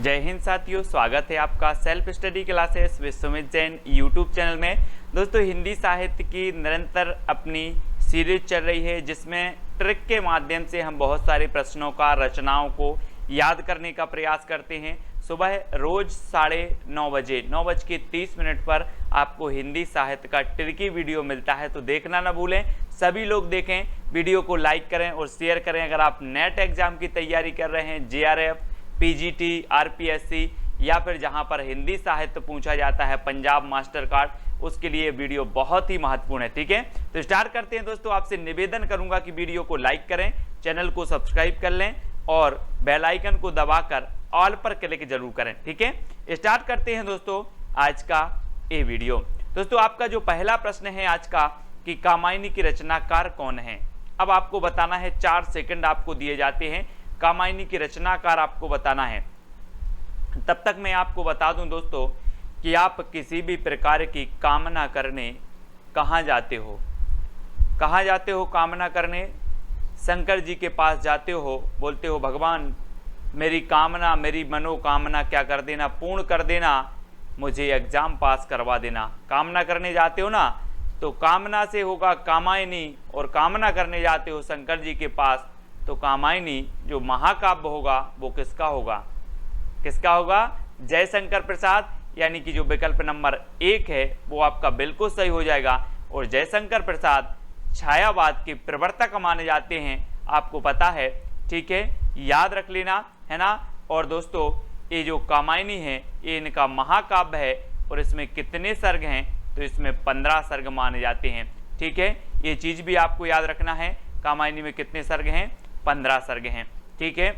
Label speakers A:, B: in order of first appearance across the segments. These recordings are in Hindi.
A: जय हिंद साथियों, स्वागत है आपका self study classes with Sumit Jain YouTube channel में। दोस्तों, हिंदी साहित्य की निरंतर अपनी सीरीज चल रही है जिसमें ट्रिक के माध्यम से हम बहुत सारे प्रश्नों का, रचनाओं को याद करने का प्रयास करते हैं। सुबह रोज 9:30 बजे 9:30 पर आपको हिंदी साहित्य का ट्रिकी वीडियो मिलता है, तो देखना ना भूलें। सभी लोग देखें, वीडियो को लाइक करें और शेयर करें। अगर आप नेट एग्जाम की तैयारी कर रहे हैं, JRF, PGT, RPSC या फिर जहां पर हिंदी साहित्य पूछा जाता है, पंजाब मास्टर कार्ड, उसके लिए वीडियो बहुत ही महत्वपूर्ण है। ठीक है, तो स्टार्ट करते हैं। दोस्तों, आपसे निवेदन करूंगा कि वीडियो को लाइक करें, चैनल को सब्सक्राइब कर लें और बेल आइकन को दबाकर ऑल पर क्लिक जरूर करें। ठीक है, स्टार्ट करते हैं दोस्तों आज का ये वीडियो। दोस्तों, आपका जो पहला प्रश्न है आज का कि कामायनी की रचनाकार कौन है। अब आपको बताना है, 4 सेकंड आपको दिए जाते हैं। कामायनी की रचनाकार आपको बताना है। तब तक मैं आपको बता दूं दोस्तों कि आप किसी भी प्रकार की कामना करने कहाँ जाते हो। कहाँ जाते हो कामना करने? शंकर जी के पास जाते हो, बोलते हो भगवान मेरी कामना, मेरी मनोकामना क्या कर देना, पूर्ण कर देना, मुझे एग्जाम पास करवा देना। कामना करने जाते हो ना, तो कामना से होगा कामायनी, और कामना करने जाते हो शंकर जी के पास, तो कामायनी जो महाकाव्य होगा वो किसका होगा? किसका होगा? जयशंकर प्रसाद, यानी कि जो विकल्प नंबर 1 है वो आपका बिल्कुल सही हो जाएगा। और जयशंकर प्रसाद छायावाद के प्रवर्तक माने जाते हैं, आपको पता है। ठीक है, याद रख लेना, है ना। और दोस्तों, ये जो कामायनी है ये इनका महाकाव्य है, और इसमें कितने सर्ग हैं? तो इसमें 15 सर्ग माने जाते हैं। ठीक है, ये चीज भी आपको याद रखना है। कामायनी में कितने सर्ग हैं? 15 सर्ग हैं। ठीक है,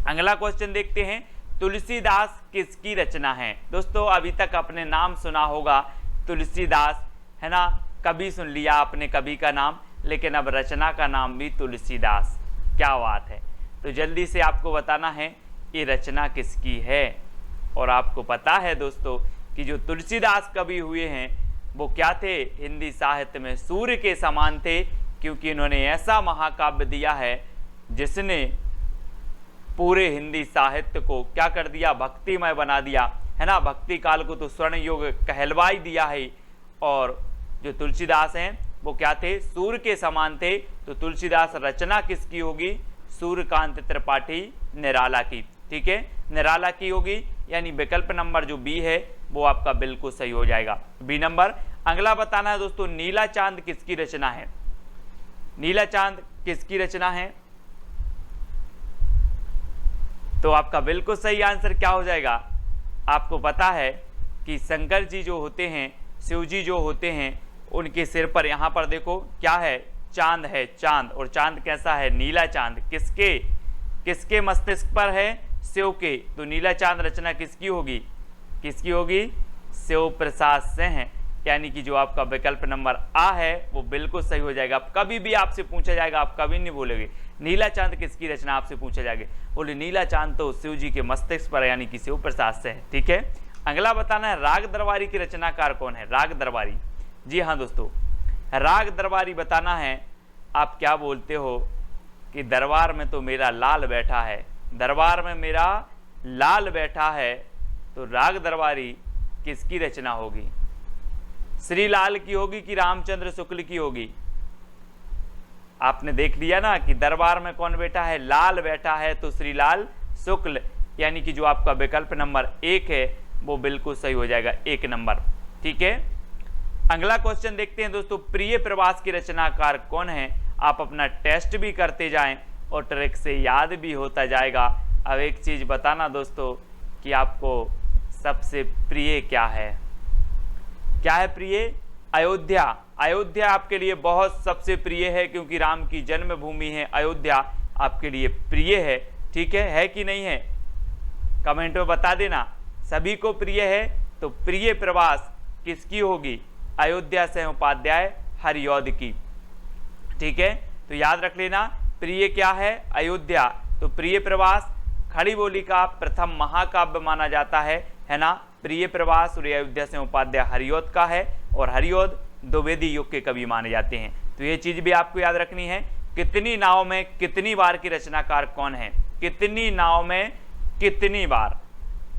A: अगला क्वेश्चन देखते हैं। तुलसीदास किसकी रचना है? दोस्तों, अभी तक आपने नाम सुना होगा तुलसीदास, है ना। कवि सुन लिया आपने, कवि का नाम, लेकिन अब रचना का नाम भी तुलसीदास। क्या बात है। तो जल्दी से आपको बताना है ये रचना किसकी है। और आपको पता है दोस्तों कि जो तुलसीदास कवि हुए हैं वो क्या थे? हिंदी साहित्य में सूर्य के समान थे, क्योंकि इन्होंने ऐसा महाकाव्य दिया है जिसने पूरे हिंदी साहित्य को क्या कर दिया? भक्तिमय बना दिया, है ना। भक्ति काल को तो स्वर्ण युग कहलवा ही दिया है। और जो तुलसीदास हैं वो क्या थे? सूर्य के समान थे। तो तुलसीदास रचना किसकी होगी? सूर्यकांत त्रिपाठी निराला की। ठीक है, निराला की होगी, यानी विकल्प नंबर जो बी है वो आपका बिल्कुल सही हो जाएगा, बी नंबर। अगला बताना है दोस्तों, नीला चांद किसकी रचना है? नीला चांद किसकी रचना है? तो आपका बिल्कुल सही आंसर क्या हो जाएगा? आपको पता है कि शंकर जी जो होते हैं, शिव जी जो होते हैं, उनके सिर पर यहाँ पर देखो क्या है? चांद है, चांद। और चांद कैसा है? नीला चांद। किसके? किसके मस्तिष्क पर है? शिव के। तो नीला चांद रचना किसकी होगी? किसकी होगी? शिव प्रसाद से है, यानी कि जो आपका विकल्प नंबर आ है वो बिल्कुल सही हो जाएगा। कभी भी आपसे पूछा जाएगा, आप कभी नहीं बोलोगे नीला चांद किसकी रचना, आपसे पूछा जाएगा, बोले नीला चांद तो शिव जी के मस्तिष्क पर, यानी कि शिव प्रसाद से है। ठीक है, अगला बताना है, राग दरबारी की रचनाकार कौन है? राग दरबारी, जी हाँ दोस्तों, राग दरबारी बताना है। आप क्या बोलते हो कि दरबार में तो मेरा लाल बैठा है, दरबार में मेरा लाल बैठा है, तो राग दरबारी किसकी रचना होगी? श्री लाल की होगी कि रामचंद्र शुक्ल की होगी? आपने देख लिया ना कि दरबार में कौन बैठा है? लाल बैठा है, तो श्री लाल शुक्ल, यानी कि जो आपका विकल्प नंबर 1 है वो बिल्कुल सही हो जाएगा, 1 नंबर। ठीक है, अगला क्वेश्चन देखते हैं दोस्तों, प्रिय प्रवास की रचनाकार कौन है? आप अपना टेस्ट भी करते जाएं और ट्रिक से याद भी होता जाएगा। अब एक चीज बताना दोस्तों कि आपको सबसे प्रिय क्या है? क्या है प्रिय? अयोध्या। अयोध्या आपके लिए बहुत सबसे प्रिय है, क्योंकि राम की जन्मभूमि है अयोध्या, आपके लिए प्रिय है। ठीक है कि नहीं है? कमेंट में बता देना। सभी को प्रिय है, तो प्रिय प्रवास किसकी होगी? अयोध्या से उपाध्याय हरिऔध की। ठीक है, तो याद रख लेना, प्रिय क्या है? अयोध्या। तो प्रिय प्रवास खड़ी बोली का प्रथम महाकाव्य माना जाता है ना। प्रिय प्रवास और अयोध्या से उपाध्याय हरिऔध का है, और हरिऔध द्विवेदी युग के कवि माने जाते हैं। तो ये चीज भी आपको याद रखनी है। कितनी नाव में कितनी बार की रचनाकार कौन है? कितनी नाव में कितनी बार।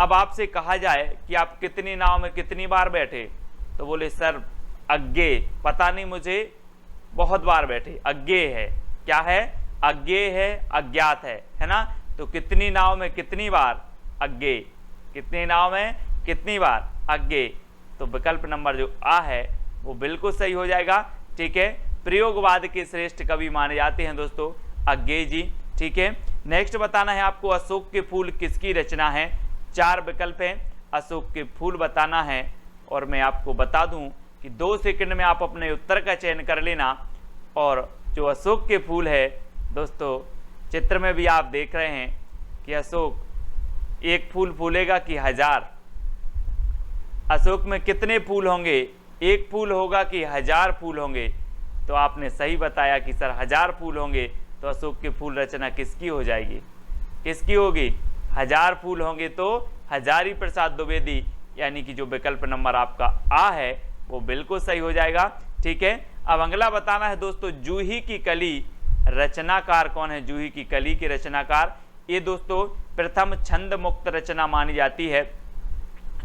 A: अब आपसे कहा जाए कि आप कितनी नाव में कितनी बार बैठे, तो बोले सर अज्ञेय, पता नहीं मुझे, बहुत बार बैठे। अज्ञेय है, क्या है? अज्ञेय है, अज्ञात है ना। तो कितनी नाव में कितनी बार? अज्ञेय। कितनी नाव में कितनी बार? अज्ञेय। तो विकल्प नंबर जो आ है वो बिल्कुल सही हो जाएगा। ठीक है, प्रयोगवाद के श्रेष्ठ कवि माने जाते हैं दोस्तों अज्ञेय जी। ठीक है, नेक्स्ट बताना है आपको अशोक के फूल किसकी रचना है। 4 विकल्प हैं, अशोक के फूल बताना है। और मैं आपको बता दूं कि 2 सेकंड में आप अपने उत्तर का चयन कर लेना। और जो अशोक के फूल है दोस्तों, चित्र में भी आप देख रहे हैं कि अशोक एक फूल फूलेगा कि 1000, अशोक में कितने फूल होंगे? एक फूल होगा कि 1000 फूल होंगे? तो आपने सही बताया कि सर 1000 फूल होंगे। तो अशोक के फूल रचना किसकी हो जाएगी? किसकी होगी? 1000 फूल होंगे तो हजारी प्रसाद द्विवेदी, यानी कि जो विकल्प नंबर आपका आ है वो बिल्कुल सही हो जाएगा। ठीक है, अब अगला बताना है दोस्तों जूही की कली रचनाकार कौन है? जूही की कली के रचनाकार, ये दोस्तों प्रथम छंद मुक्त रचना मानी जाती है।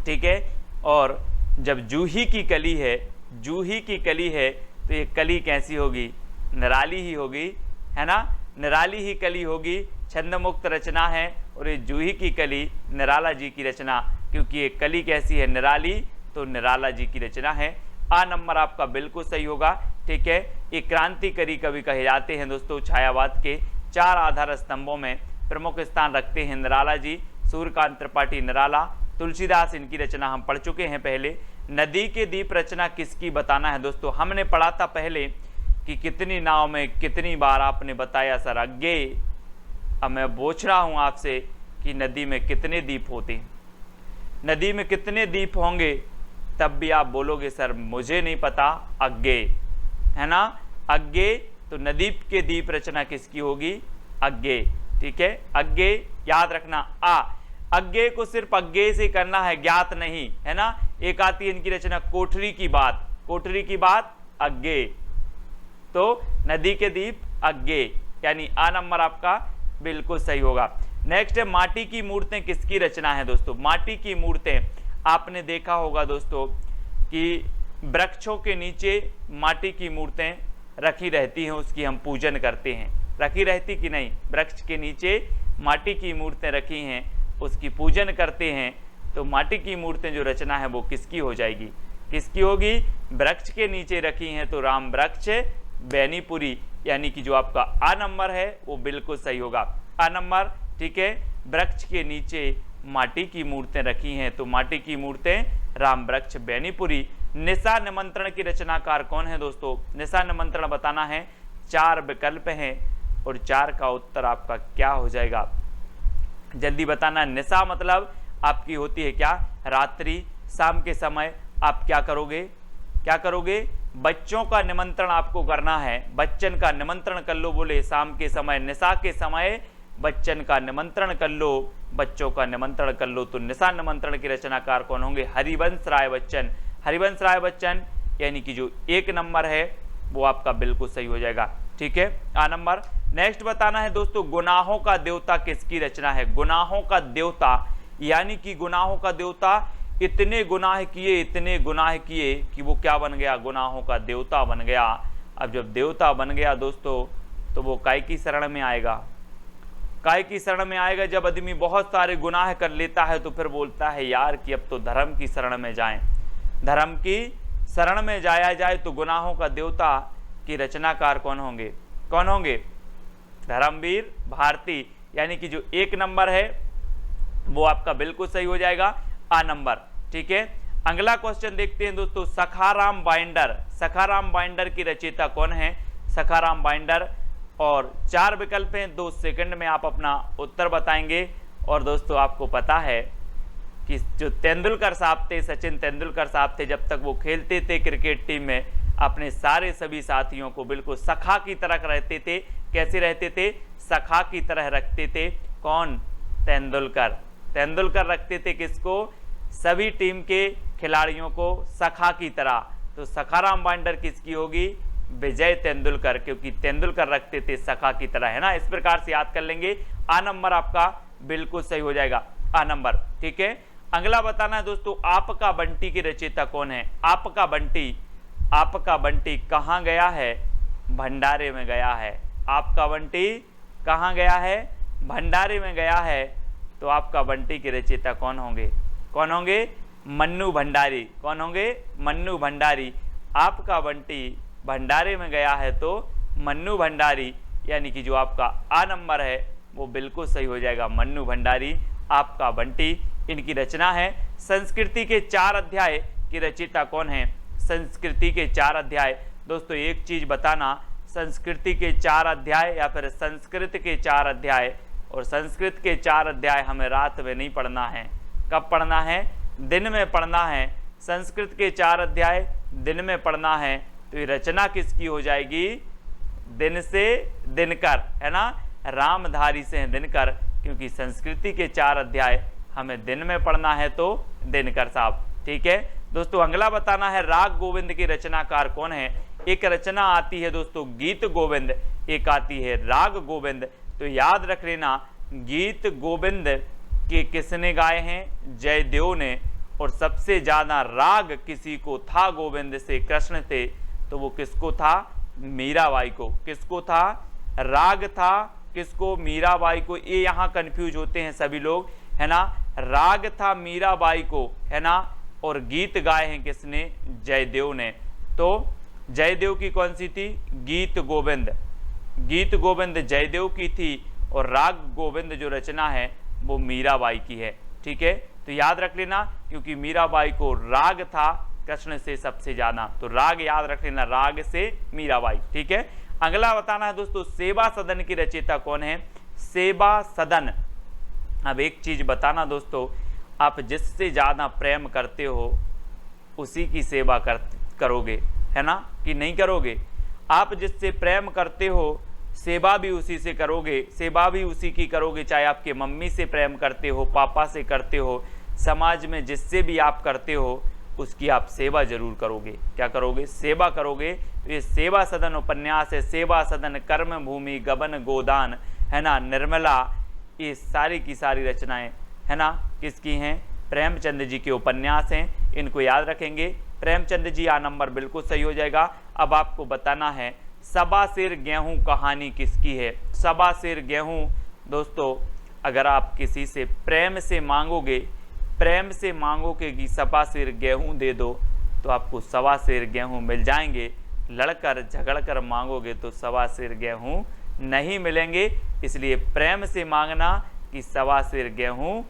A: ठीक है, और जब जूही की कली है, जूही की कली है, तो ये कली कैसी होगी? निराली ही होगी, है ना। निराली ही कली होगी, छंद मुक्त रचना है। और ये जूही की कली निराला जी की रचना, क्योंकि ये कली कैसी है? निराली, तो निराला जी की रचना है। आ नंबर आपका बिल्कुल सही होगा। ठीक है, ये क्रांतिकारी कवि कहे जाते हैं दोस्तों। छायावाद के 4 आधार स्तंभों में प्रमुख स्थान रखते हैं निराला जी। सूर्यकांत त्रिपाठी निराला, तुलसीदास, इनकी रचना हम पढ़ चुके हैं पहले। नदी के दीप रचना किसकी बताना है दोस्तों? हमने पढ़ा था पहले कि कितनी नाव में कितनी बार, आपने बताया सर अज्ञेय। अब मैं पूछ रहा हूं आपसे कि नदी में कितने दीप होते हैं? नदी में कितने दीप होंगे? तब भी आप बोलोगे सर मुझे नहीं पता, अज्ञेय, है ना। अज्ञेय, तो नदी के दीप रचना किसकी होगी? अज्ञेय। ठीक है, अज्ञेय याद रखना। अज्ञेय को सिर्फ अज्ञेय से करना है, ज्ञात नहीं, है ना। एक आती है इनकी रचना कोठरी की बात, कोठरी की बात अज्ञेय। तो नदी के दीप अज्ञेय, यानी आ नंबर आपका बिल्कुल सही होगा। नेक्स्ट है माटी की मूर्तें किसकी रचना है दोस्तों? माटी की मूर्तें आपने देखा होगा दोस्तों कि वृक्षों के नीचे माटी की मूर्तें रखी रहती हैं, उसकी हम पूजन करते हैं। रखी रहती कि नहीं? वृक्ष के नीचे माटी की मूर्तें रखी हैं, उसकी पूजन करते हैं। तो माटी की मूर्तें जो रचना है वो किसकी हो जाएगी? किसकी होगी? वृक्ष के नीचे रखी हैं, तो राम वृक्ष बेनीपुरी, यानी कि जो आपका आ नंबर है वो बिल्कुल सही होगा। आ नंबर, ठीक है, वृक्ष के नीचे माटी की मूर्तें रखी हैं, तो माटी की मूर्तें राम वृक्ष बेनीपुरी। निशा निमंत्रण की रचनाकार कौन है दोस्तों? निशा निमंत्रण बताना है। 4 विकल्प हैं और 4 का उत्तर आपका क्या हो जाएगा? जल्दी बताना। निशा मतलब आपकी होती है क्या? रात्रि, शाम के समय आप क्या करोगे? क्या करोगे? बच्चों का निमंत्रण आपको करना है, बच्चन का निमंत्रण कर लो। बोले शाम के समय, निशा के समय बच्चन का निमंत्रण कर लो, बच्चों का निमंत्रण कर लो। तो निशा निमंत्रण के रचनाकार कौन होंगे? हरिवंश राय बच्चन। हरिवंश राय बच्चन, यानी कि जो 1 नंबर है वो आपका बिल्कुल सही हो जाएगा। ठीक है, आ नंबर। नेक्स्ट बताना है दोस्तों गुनाहों का देवता किसकी रचना है? गुनाहों का देवता, यानी कि गुनाहों का देवता इतने गुनाह किए, इतने गुनाह किए कि वो क्या बन गया? गुनाहों का देवता बन गया। अब जब देवता बन गया दोस्तों, तो वो काय की शरण में आएगा? काय की शरण में आएगा जब आदमी बहुत सारे गुनाह कर लेता है, तो फिर बोलता है यार कि अब तो धर्म की शरण में जाएं, धर्म की शरण में जाया जाए। तो गुनाहों का देवता की रचनाकार कौन होंगे? कौन होंगे? धर्मवीर भारती, यानी कि जो 1 नंबर है वो आपका बिल्कुल सही हो जाएगा, आ नंबर। ठीक है, अगला क्वेश्चन देखते हैं दोस्तों। सखाराम बाइंडर, सखाराम बाइंडर की रचयिता कौन है? सखाराम बाइंडर, और 4 विकल्प हैं, 2 सेकंड में आप अपना उत्तर बताएंगे। और दोस्तों आपको पता है कि जो तेंदुलकर साहब थे, सचिन तेंदुलकर साहब थे, जब तक वो खेलते थे क्रिकेट टीम में, अपने सारे सभी साथियों को बिल्कुल सखा की तरह रहते थे। कैसे रहते थे? सखा की तरह रखते थे। कौन? तेंदुलकर। तेंदुलकर रखते थे किसको? सभी टीम के खिलाड़ियों को सखा की तरह। तो सखाराम बाइंडर किसकी होगी? विजय तेंदुलकर, क्योंकि तेंदुलकर रखते थे सखा की तरह, है ना। इस प्रकार से याद कर लेंगे। आ नंबर आपका बिल्कुल सही हो जाएगा, आ नंबर। ठीक है, अगला बताना है दोस्तों, आपका बंटी के रचयिता कौन है? आपका बंटी कहाँ गया है? भंडारे में गया है। आपका बंटी कहाँ गया है? भंडारे में गया है। तो आपका बंटी के रचयिता कौन होंगे? मन्नू भंडारी। कौन होंगे? मन्नू भंडारी। आपका बंटी भंडारे में गया है तो मन्नू भंडारी, यानी कि जो आपका आ नंबर है वो बिल्कुल सही हो जाएगा, मन्नू भंडारी आपका बंटी। इनकी रचना है। संस्कृति के 4 अध्याय की रचयिता कौन है? संस्कृति के 4 अध्याय। दोस्तों एक चीज बताना, संस्कृति के 4 अध्याय या फिर संस्कृत के 4 अध्याय, और संस्कृत के 4 अध्याय हमें रात में नहीं पढ़ना है। कब पढ़ना है? दिन में पढ़ना है। संस्कृत के 4 अध्याय दिन में पढ़ना है। तो ये रचना किसकी हो जाएगी? दिन से दिनकर, है ना, रामधारी से दिनकर, क्योंकि संस्कृति के 4 अध्याय हमें दिन में पढ़ना है तो दिनकर साहब। ठीक है दोस्तों, अगला बताना है, राग गोविंद की रचनाकार कौन है? एक रचना आती है दोस्तों गीत गोविंद, एक आती है राग गोविंद। तो याद रख लेना, गीत गोविंद के किसने गाए हैं? जयदेव ने। और सबसे ज्यादा राग किसी को था गोविंद से, कृष्ण थे, तो वो किसको था? मीराबाई को। किसको था? राग था किसको? मीराबाई को। ये यहाँ कंफ्यूज होते हैं सभी लोग, है ना। राग था मीराबाई को, है ना, और गीत गाए हैं किसने? जयदेव ने। तो जयदेव की कौन सी थी? गीत गोविंद। गीत गोविंद जयदेव की थी और राग गोविंद जो रचना है वो मीराबाई की है। ठीक है, तो याद रख लेना, क्योंकि मीराबाई को राग था कृष्ण से सबसे ज्यादा, तो राग याद रख लेना, राग से मीराबाई। ठीक है, अगला बताना है दोस्तों, सेवा सदन की रचयिता कौन है? सेवा सदन। अब एक चीज बताना दोस्तों, आप जिससे ज्यादा प्रेम करते हो उसी की सेवा करोगे, है ना, कि नहीं करोगे? आप जिससे प्रेम करते हो सेवा भी उसी से करोगे, सेवा भी उसी की करोगे, चाहे आपके मम्मी से प्रेम करते हो, पापा से करते हो, समाज में जिससे भी आप करते हो उसकी आप सेवा जरूर करोगे। क्या करोगे? सेवा करोगे। ये सेवा सदन उपन्यास है, सेवा सदन, कर्म भूमि, गबन गोदान, है ना, निर्मला, ये सारी की सारी रचनाएं, है ना, किसकी हैं? प्रेमचंद जी के उपन्यास हैं। इनको याद रखेंगे। प्रेमचंद जी आ नंबर बिल्कुल सही हो जाएगा। अब आपको बताना है, सबा सिर गेहूं कहानी किसकी है? सबा सिर गेहूं दोस्तों, अगर आप किसी से प्रेम से मांगोगे कि सबा सिर गेहूं दे दो, तो आपको सवा सिर गेहूं मिल जाएंगे। लड़कर झगड़कर मांगोगे तो सवा सिर गेहूं नहीं मिलेंगे। इसलिए प्रेम से मांगना कि सवा सिर गेहूं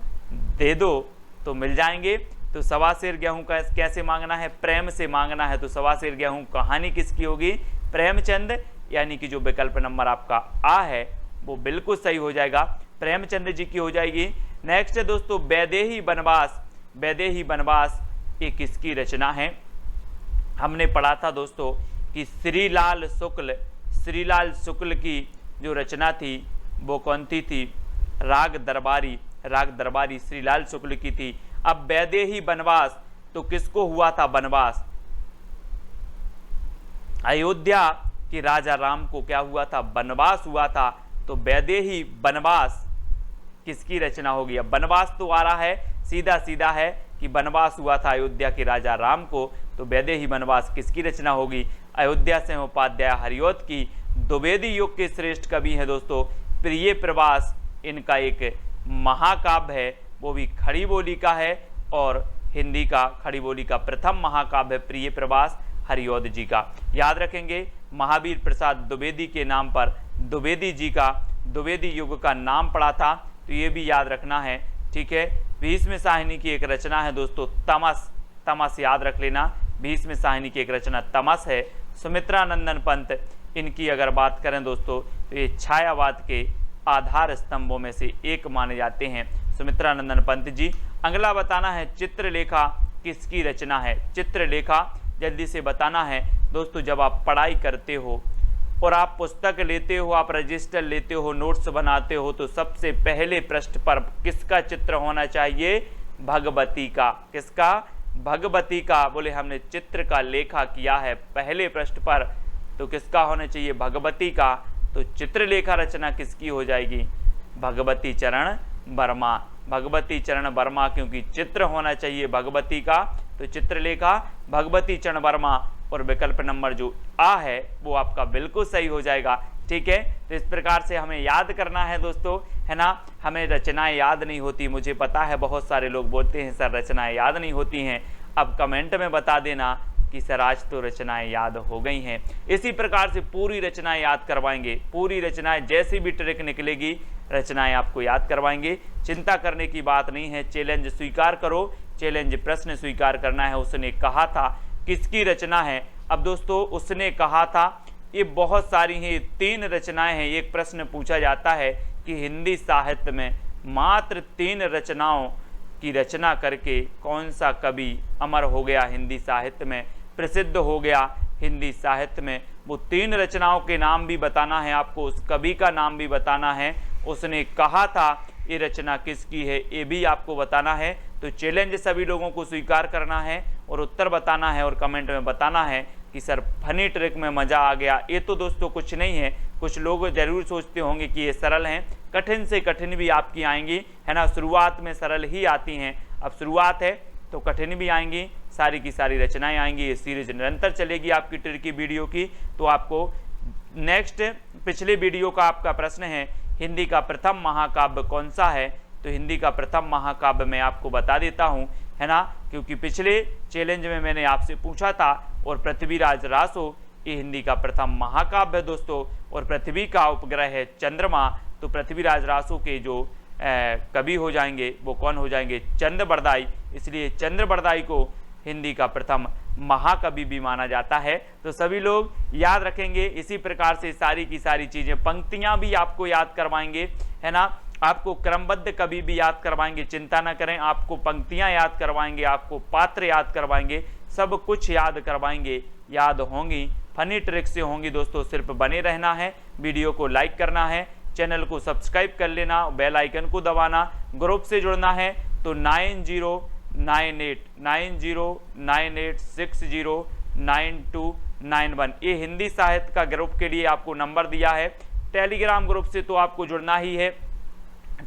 A: दे दो तो मिल जाएंगे। तो सवा सिर गेहूं का कैसे मांगना है? प्रेम से मांगना है। तो सवा सिर गेहूं कहानी किसकी होगी? प्रेमचंद, यानी कि जो विकल्प नंबर आपका आ है वो बिल्कुल सही हो जाएगा, प्रेमचंद जी की हो जाएगी। नेक्स्ट है दोस्तों, वैदेही वनवास। वैदेही वनवास ये किसकी रचना है? हमने पढ़ा था दोस्तों कि श्रीलाल शुक्ल की जो रचना थी वो कौन सी थी? राग दरबारी श्रीलाल शुक्ल की थी। अब वैदेही वनवास तो किसको हुआ था वनवास? अयोध्या के राजा राम को क्या हुआ था? वनवास हुआ था। तो वैदेही वनवास किसकी रचना होगी? अब वनवास तो आ रहा है, सीधा सीधा है कि वनवास हुआ था अयोध्या के राजा राम को, तो वैदेही वनवास किसकी रचना होगी? अयोध्या से उपाध्याय हरिऔध की। द्विवेदी युग के श्रेष्ठ कवि हैं दोस्तों प्रिय प्रवास। इनका एक महाकाव्य है, वो भी खड़ी बोली का है, और हिंदी का खड़ी बोली का प्रथम महाकाव्य है प्रिय प्रवास हरिऔध जी का। याद रखेंगे, महावीर प्रसाद द्विवेदी के नाम पर द्विवेदी जी का द्विवेदी युग का नाम पड़ा था, तो ये भी याद रखना है। ठीक है, भीष्म साहिनी की एक रचना है दोस्तों तमस, याद रख लेना, भीष्म साहिनी की एक रचना तमस है। सुमित्रा नंदन पंत, इनकी अगर बात करें दोस्तों तो ये छायावाद के आधार स्तंभों में से एक माने जाते हैं सुमित्रा नंदन पंत जी। अगला बताना है, चित्रलेखा किसकी रचना है? चित्रलेखा जल्दी से बताना है दोस्तों। जब आप पढ़ाई करते हो और आप पुस्तक लेते हो, आप रजिस्टर लेते हो, नोट्स बनाते हो, तो सबसे पहले पृष्ठ पर किसका चित्र होना चाहिए? भगवती का। किसका? भगवती का। बोले हमने चित्र का लेखा किया है पहले पृष्ठ पर, तो किसका होना चाहिए? भगवती का। तो चित्रलेखा रचना किसकी हो जाएगी? भगवती चरण वर्मा, भगवती चरण वर्मा, क्योंकि चित्र होना चाहिए भगवती का, तो चित्रलेखा भगवती चरण वर्मा, और विकल्प नंबर जो आ है वो आपका बिल्कुल सही हो जाएगा। ठीक है, तो इस प्रकार से हमें याद करना है दोस्तों, है ना। हमें रचनाएं याद नहीं होती, मुझे पता है बहुत सारे लोग बोलते हैं सर रचनाएं याद नहीं होती हैं। अब कमेंट में बता देना कि सर आज तो रचनाएं याद हो गई हैं। इसी प्रकार से पूरी रचनाएं याद करवाएंगे, पूरी रचनाएं, जैसी भी ट्रिक निकलेगी रचनाएं आपको याद करवाएंगे। चिंता करने की बात नहीं है, चैलेंज स्वीकार करो, चैलेंज प्रश्न स्वीकार करना है। उसने कहा था किसकी रचना है? अब दोस्तों उसने कहा था, ये बहुत सारी हैं, 3 रचनाएं हैं। एक प्रश्न पूछा जाता है कि हिंदी साहित्य में मात्र 3 रचनाओं की रचना करके कौन सा कवि अमर हो गया, हिंदी साहित्य में प्रसिद्ध हो गया हिंदी साहित्य में। वो 3 रचनाओं के नाम भी बताना है आपको, उस कवि का नाम भी बताना है। उसने कहा था ये रचना किसकी है ये भी आपको बताना है। तो चैलेंज सभी लोगों को स्वीकार करना है और उत्तर बताना है और कमेंट में बताना है कि सर फनी ट्रिक में मज़ा आ गया। ये तो दोस्तों कुछ नहीं है, कुछ लोग जरूर सोचते होंगे कि ये सरल हैं, कठिन से कठिन भी आपकी आएंगी, है ना। शुरुआत में सरल ही आती हैं, अब शुरुआत है तो कठिन भी आएंगी, सारी की सारी रचनाएं आएंगी। ये सीरीज निरंतर चलेगी आपकी ट्रिक की वीडियो की। तो आपको नेक्स्ट पिछले वीडियो का आपका प्रश्न है हिंदी का प्रथम महाकाव्य कौन सा है, तो हिंदी का प्रथम महाकाव्य मैं आपको बता देता हूं, है ना, क्योंकि पिछले चैलेंज में मैंने आपसे पूछा था। और पृथ्वीराज रासो ये हिंदी का प्रथम महाकाव्य है दोस्तों, और पृथ्वी का उपग्रह है चंद्रमा। तो पृथ्वीराज रासो के जो कवि हो जाएंगे वो कौन हो जाएंगे? चंद्र बरदाई, इसलिए चंद्र बरदाई को हिंदी का प्रथम महाकवि भी माना जाता है। तो सभी लोग याद रखेंगे। इसी प्रकार से सारी की सारी चीजें, पंक्तियां भी आपको याद करवाएंगे, है ना, आपको क्रमबद्ध कवि भी याद करवाएंगे, चिंता ना करें। आपको पंक्तियां याद करवाएंगे, आपको पात्र याद करवाएंगे, सब कुछ याद करवाएंगे, याद होंगी, फनी ट्रिक से होंगी दोस्तों। सिर्फ बने रहना है, वीडियो को लाइक करना है, चैनल को सब्सक्राइब कर लेना, बेल आइकन को दबाना। ग्रुप से जुड़ना है तो 9098609291 ये हिंदी साहित्य का ग्रुप के लिए आपको नंबर दिया है। टेलीग्राम ग्रुप से तो आपको जुड़ना ही है।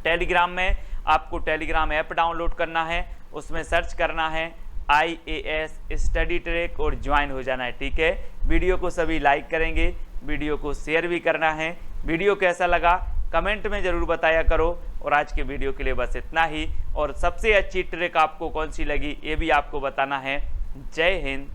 A: टेलीग्राम में आपको टेलीग्राम ऐप डाउनलोड करना है, उसमें सर्च करना है IAS स्टडी ट्रैक और ज्वाइन हो जाना है। ठीक है, वीडियो को सभी लाइक करेंगे, वीडियो को शेयर भी करना है। वीडियो कैसा लगा कमेंट में ज़रूर बताया करो। और आज के वीडियो के लिए बस इतना ही, और सबसे अच्छी ट्रिक आपको कौन सी लगी ये भी आपको बताना है। जय हिंद।